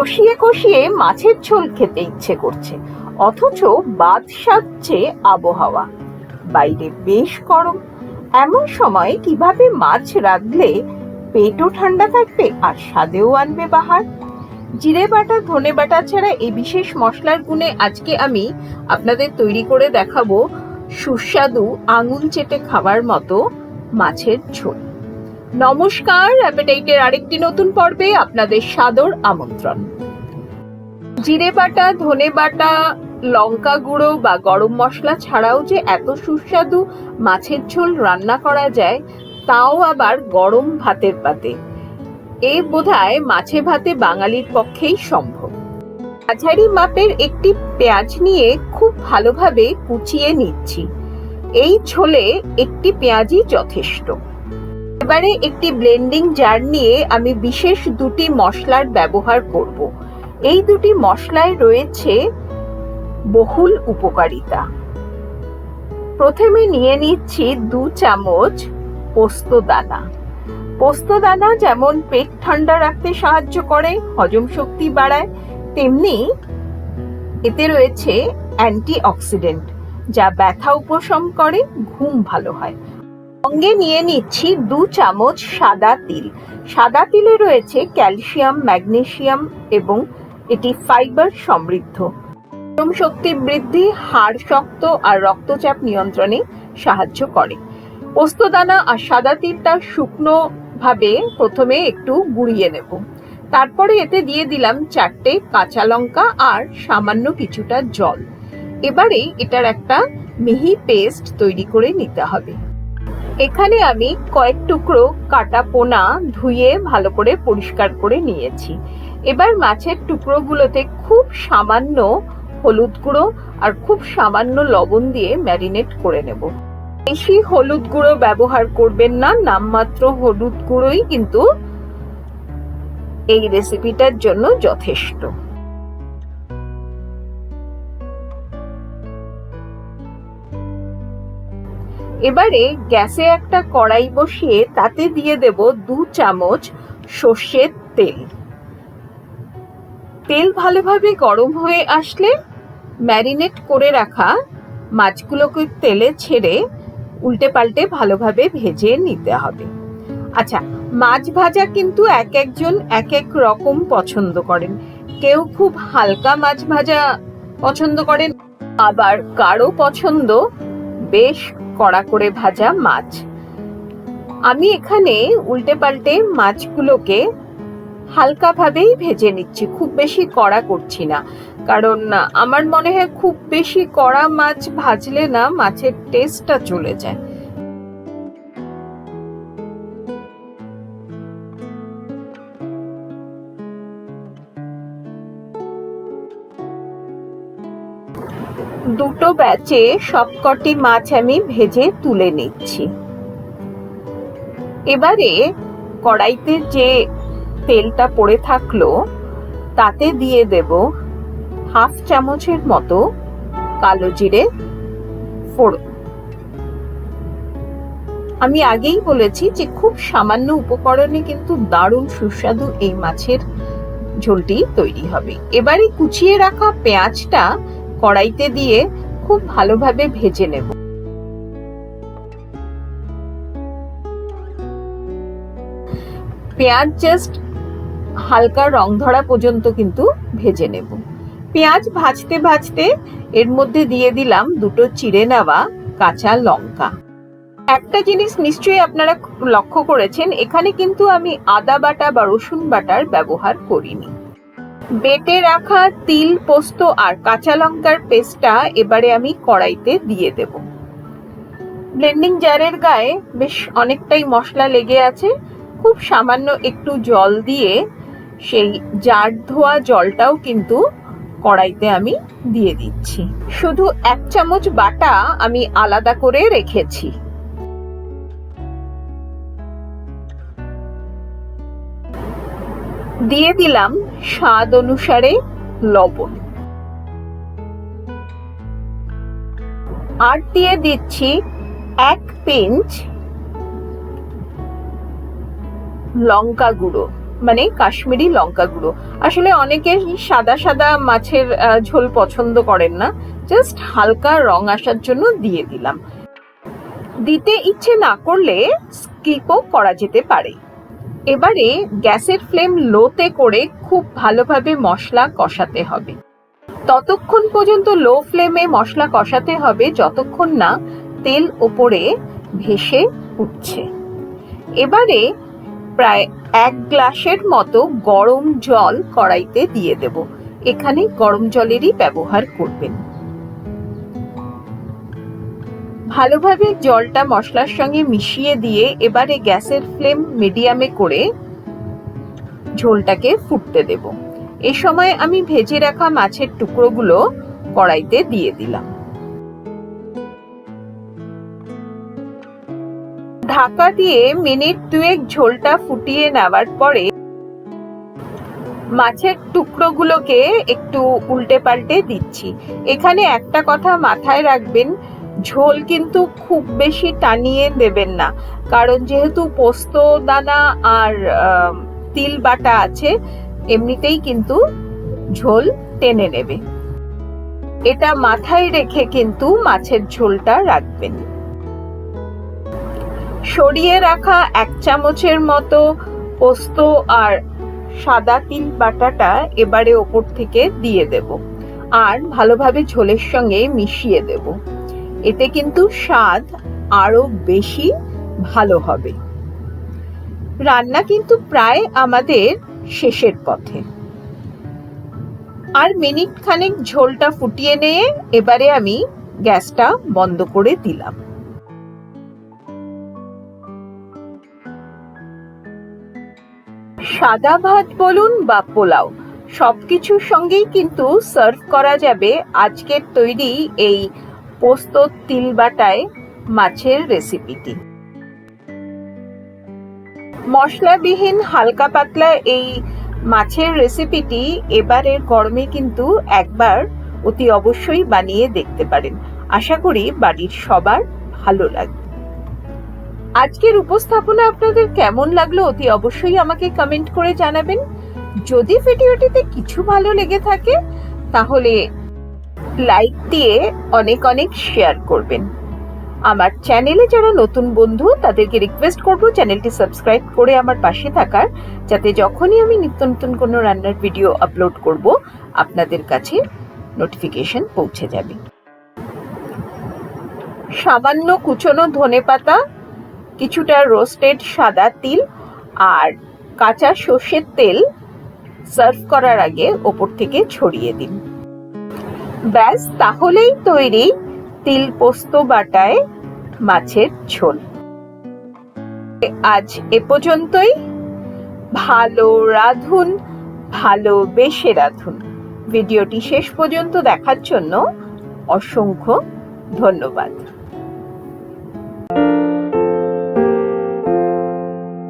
কষিয়ে কষিয়ে মাছের ঝোল খেতে ইচ্ছে করছে, অথচ বাদ সাধছে আবহাওয়া। বাইরে বেশ গরম। এমন সময় কিভাবে মাছ রাঁধলে পেটও ঠান্ডা থাকবে আর স্বাদেও আনবে বাহার। জিরে বাটা, ধনে বাটা ছাড়া এই বিশেষ মশলার গুণে আজকে আমি আপনাদের তৈরি করে দেখাবো সুস্বাদু আঙুল চেটে খাবার মতো মাছের ঝোল। নমস্কার, অ্যাপেটাইটের আরেকটি নতুন পর্বে আপনাদের সাদর আমন্ত্রণ। জিরে বাটা, ধনে বাটা, লঙ্কা গুঁড়ো বা গরম মশলা ছাড়াও যে এত সুস্বাদু মাছের ঝোল রান্না করা যায়, তাও আবার গরম ভাতের পাতে, এ বোধহয় মাছে ভাতে বাঙালির পক্ষেই সম্ভব। মাঝারি মাপের একটি পেঁয়াজ নিয়ে খুব ভালোভাবে কুচিয়ে নিচ্ছি। এই ঝোলে একটি পেঁয়াজই যথেষ্ট। এবারে একটি ব্লেন্ডিং জার নিয়ে আমি বিশেষ দুটি মশলার ব্যবহার করব। এই দুটি মশলায় রয়েছে বহুল উপকারিতা। প্রথমে নিয়ে নিচ্ছি 2 চামচ পোস্ত দানা। পোস্ত দানা যেমন পেট ঠান্ডা রাখতে সাহায্য করে, হজম শক্তি বাড়ায়, তেমনি এতে রয়েছে অ্যান্টিঅক্সিডেন্ট, যা ব্যথা উপশম করে, ঘুম ভালো হয়। সঙ্গে নিয়ে নিচ্ছি 2 চামচ সাদা তিল। সাদা তিলে রয়েছে ক্যালসিয়াম, ম্যাগনেসিয়াম এবং এটি ফাইবার সমৃদ্ধ। হজম শক্তি বৃদ্ধি, হাড় শক্ত আর রক্তচাপ নিয়ন্ত্রণে সাহায্য করে। পোস্তদানা আর সাদা তিলটা শুকনো ভাবে প্রথমে একটু গুঁড়িয়ে নেব। তারপরে এতে দিয়ে দিলাম 4টে কাঁচা লঙ্কা আর সামান্য কিছুটা জল। এবারে এটার একটা মিহি পেস্ট তৈরি করে নিতে হবে। এখানে আমি কয়েক টুকরো কাটা পোনা ধুয়ে ভালো করে পরিষ্কার করে নিয়েছি। এবার মাছের টুকরোগুলোতে খুব সামান্য হলুদ গুঁড়ো আর খুব সামান্য লবণ দিয়ে ম্যারিনেট করে নেব। বেশি হলুদ গুঁড়ো ব্যবহার করবেন না, নামমাত্র হলুদ গুঁড়োই কিন্তু এই রেসিপিটার জন্য যথেষ্ট। এবারে গ্যাসে একটা কড়াই বসিয়ে তাতে দিয়ে দেব 2 চামচ সর্ষের তেল। তেল ভালোভাবে গরম হয়ে আসলে ম্যারিনেট করে রাখা মাছগুলোকে তেলে ছেড়ে উল্টে পাল্টে ভালোভাবে ভেজে নিতে হবে। আচ্ছা, মাছ ভাজা কিন্তু এক একজন এক এক রকম পছন্দ করেন। কেউ খুব হালকা মাছ ভাজা পছন্দ করেন, আবার কারো পছন্দ বেশ কড়া করে ভাজা মাছ। আমি এখানে উল্টে পাল্টে মাছগুলোকে হালকা ভাবেই ভেজে নিচ্ছি, খুব বেশি কড়া করছি না, কারণ আমার মনে হয় খুব বেশি কড়া মাছ ভাজলে না মাছের টেস্টটা চলে যায়। দুটো ব্যাচে সবকটি মাছ আমি ভেজে তুলে নিচ্ছি। এবারে কড়াইতে যে তেলটা পড়ে থাকলো তাতে দিয়ে দেব 1/2 চামচের মতো কালো জিরে ফোড়ন। আমি আগেই বলেছি যে খুব সামান্য উপকরণে কিন্তু দারুণ সুস্বাদু এই মাছের ঝোলটি তৈরি হবে। এবারে কুচিয়ে রাখা পেঁয়াজটা কড়াইতে দিয়ে খুব ভালোভাবে ভেজে নেব। পেঁয়াজ জাস্ট হালকা রং ধরা পর্যন্ত কিন্তু ভেজে নেব। পেঁয়াজ ভাজতে ভাজতে এর মধ্যে দিয়ে দিলাম 2টো চিড়ে নেওয়া কাঁচা লঙ্কা। একটা জিনিস নিশ্চয়ই আপনারা লক্ষ্য করেছেন, এখানে কিন্তু আমি আদা বাটা বা রসুন বাটার ব্যবহার করিনি। বেটে রাখা তিল, পোস্ত আর কাঁচা লঙ্কার পেস্টটা এবারে আমি কড়াইতে দিয়ে দেব। ব্লেন্ডিং জারের গায়ে বেশ অনেকটাই মশলা লেগে আছে, খুব সামান্য একটু জল দিয়ে সেই জার ধোয়া জলটাও কিন্তু কড়াইতে আমি দিয়ে দিচ্ছি। শুধু 1 চামচ বাটা আমি আলাদা করে রেখেছি। দিয়ে দিলাম স্বাদ অনুসারে লবণ, আর দিয়ে দিচ্ছি 1 পিঞ্চ লঙ্কা গুঁড়ো মানে কাশ্মীরি লঙ্কা গুঁড়ো। আসলে অনেকে সাদা সাদা মাছের ঝোল পছন্দ করেন না, জাস্ট হালকা রং আসার জন্য দিয়ে দিলাম। দিতে ইচ্ছে না করলে স্কিপও করা যেতে পারে। এবারে গ্যাসের ফ্লেম লোতে করে খুব ভালোভাবে মশলা কষাতে হবে। ততক্ষণ পর্যন্ত লো ফ্লেমে মশলা কষাতে হবে যতক্ষণ না তেল ওপরে ভেসে উঠছে। এবারে প্রায় 1 গ্লাসের মতো গরম জল কড়াইতে দিয়ে দেব। এখানে গরম জলেরই ব্যবহার করবেন। ভালোভাবে জলটা মশলার সঙ্গে মিশিয়ে দিয়ে এবারে গ্যাসের ফ্লেম মিডিয়ামে করে ঝোলটাকে ফুটতে দেব। এই সময় আমি ভেজে রাখা মাছের টুকরোগুলো কড়াইতে দিয়ে দিলাম। ঢাকা দিয়ে মিনিট 2 ঝোলটা ফুটিয়ে নেওয়ার পরে মাছের টুকরোগুলোকে একটু উল্টে পাল্টে দিচ্ছি। এখানে একটা কথা মাথায় রাখবেন, ঝোল কিন্তু খুব বেশি টানিয়ে দেবেন না, কারণ যেহেতু পোস্ত দানা আর তিল বাটা আছে, এমনিতেই কিন্তু ঝোল টেনে নেবে। এটা মাথায় রেখে কিন্তু মাছের ঝোলটা রাখবেন। সরিয়ে রাখা 1 চামচের মতো পোস্ত আর সাদা তিল বাটাটা এবারে ওপর থেকে দিয়ে দেব আর ভালোভাবে ঝোলের সঙ্গে মিশিয়ে দেব। এতে কিন্তু স্বাদ আরো বেশি ভালো হবে। রান্না কিন্তু প্রায় আমাদের শেষের পথে। আর মিনিট খানেক ঝোলটা ফুটিয়ে নিয়ে এবারে আমি গ্যাসটা বন্ধ করে দিলাম। সাদা ভাত বলুন বা পোলাও, সবকিছুর সঙ্গেই কিন্তু সার্ভ করা যাবে আজকের তৈরি এই পোস্ত তিল বাটায় মাছের রেসিপিটি। মশলাবিহীন হালকা পাতলা এই মাছের রেসিপিটি এবারের গরমে কিন্তু একবার অতি অবশ্যই বানিয়ে দেখতে পারেন। আশা করি বাড়ির সবার ভালো লাগবে। আজকের উপস্থাপনা আপনাদের কেমন লাগলো অতি অবশ্যই আমাকে কমেন্ট করে জানাবেন। যদি ভিডিওটিতে কিছু ভালো লেগে থাকে তাহলে লাইক দিয়ে অনেক অনেক শেয়ার করবেন। আমার চ্যানেলে যারা নতুন বন্ধু তাদেরকে রিকোয়েস্ট করব চ্যানেলটি সাবস্ক্রাইব করে আমার পাশে থাকার, যাতে যখনই আমি নিত্য নতুন কোনো রান্নার ভিডিও আপলোড করব আপনাদের কাছে নোটিফিকেশন পৌঁছে যাবে। সামান্য কুচনো ধনেপাতা, কিছুটা রোস্টেড সাদা তিল আর কাঁচা সর্ষের তেল সার্ভ করার আগে ওপর থেকে ছড়িয়ে দিন। ব্যাস, তাহলেই তৈরি তিল পোস্ত বাটায় মাছের ঝোল। আজ এ পর্যন্তই। ভালো রাঁধুন, ভালোবেসে রাঁধুন। ভিডিওটি শেষ পর্যন্ত দেখার জন্য অসংখ্য ধন্যবাদ।